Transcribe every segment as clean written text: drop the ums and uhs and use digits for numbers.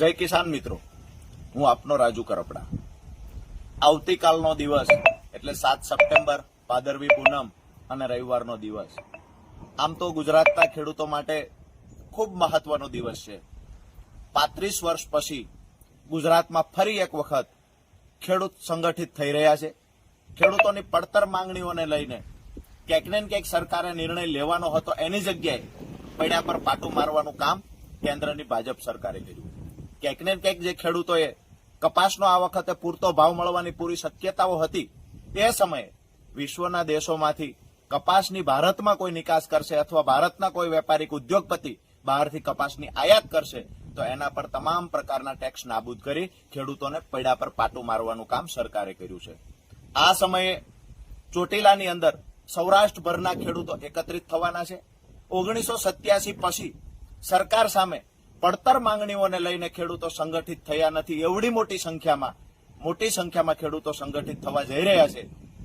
જય કિસાન મિત્રો, હું આપનો રાજુ કરપડા। આવતીકાલનો દિવસ એટલે 7 સપ્ટેમ્બર ભાદરવી પૂનમ અને રવિવારનો દિવસ આમ તો ગુજરાતના ખેડૂતો માટે ખૂબ મહત્વનો દિવસ છે। 35 વર્ષ પછી ગુજરાતમાં ફરી એક વખત ખેડૂત સંગઠિત થઈ રહ્યા છે। ખેડૂતોની પડતર માંગણીઓને લઈને ક્યાંક ને ક્યાંક સરકારે નિર્ણય લેવાનો હતો, એની જગ્યાએ પૈડા પર પાટું મારવાનું કામ કેન્દ્રની ભાજપ સરકારે કર્યું। ક્યાંક ને ક્યાંક જે ખેડૂતોએ કપાસનો આ વખતે પૂરતો ભાવ મળવાની પૂરી શક્યતાઓ હતી, એ સમયે વિશ્વના દેશોમાંથી કપાસની ભારતમાં કોઈ નિકાસ કરશે અથવા ભારતના કોઈ વેપારી ઉદ્યોગપતિ બહારથી કપાસની આયાત કરશે તો એના પર તમામ પ્રકારના ટેક્સ નાબૂદ કરી ખેડૂતોને પૈડા પર પાટું મારવાનું કામ સરકારે કર્યું છે। આ સમયે ચોટીલાની અંદર સૌરાષ્ટ્રભરના ખેડૂતો એકત્રિત થવાના છે। 1987 પછી સરકાર સામે પડતર માંગણીઓને લઈને ખેડૂતો સંગઠિત થયા નથી, એવડી મોટી સંખ્યામાં ખેડૂતો સંગઠિત થવા જઈ રહ્યા છે।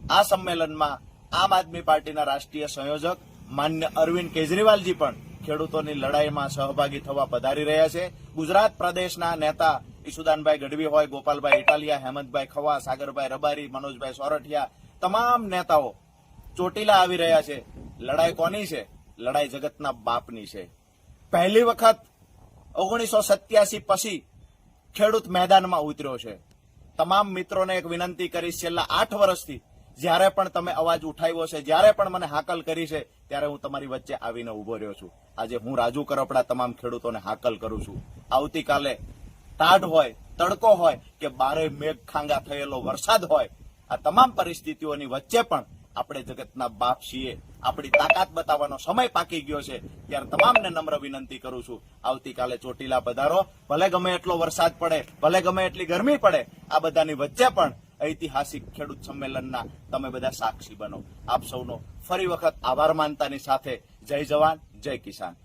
આ સંમેલનમાં આમ આદમી પાર્ટીના રાષ્ટ્રીય સંયોજક માન્ય અરવિંદ કેજરીવાલજી પણ ખેડૂતોની લડાઈમાં સહભાગી થવા પધારી રહ્યા છે। ગુજરાત પ્રદેશના નેતા ઈસુદાનભાઈ ગઢવી હોય, ગોપાલભાઈ ઇટાલિયા, હેમંતભાઈ ખવા, સાગરભાઈ રબારી, મનોજભાઈ સોરઠિયા, તમામ નેતાઓ ચોટીલા આવી રહ્યા છે। લડાઈ કોની છે? લડાઈ જગતના બાપની છે। પહેલી વખત 1987 પછી ખેડૂત મેદાનમાં ઉતર્યો છે। તમામ મિત્રોને એક વિનંતી કરીશ, છેલ્લા 8 વર્ષથી જ્યારે પણ તમે અવાજ ઉઠાવ્યો છે, જ્યારે પણ મને હાકલ કરી છે, ત્યારે હું તમારી વચ્ચે આવીને ઉભો રહ્યો છું। આજે હું રાજુ કરપડા તમામ ખેડૂતોને હાકલ કરું છું। આવતીકાલે ટાઢ હોય, તડકો હોય કે બારે મેઘ ખાંગા થયેલો વરસાદ હોય, આ તમામ પરિસ્થિતિઓની વચ્ચે પણ આપણે જગતના બાપ છીએ। આપણી તાકાત બતાવવાનો સમય પાકી ગયો છે। ત્યારે તમામને નમ્ર વિનંતી કરું છું, આવતીકાલે ચોટીલા પધારો। ભલે ગમે એટલો વરસાદ પડે, ભલે ગમે એટલી ગરમી પડે, આ બધાની વચ્ચે પણ ઐતિહાસિક ખેડૂત સંમેલનના તમે બધા સાક્ષી બનો। આપ સૌનો ફરી વખત આભાર માનતાની સાથે જય જવાન, જય કિસાન।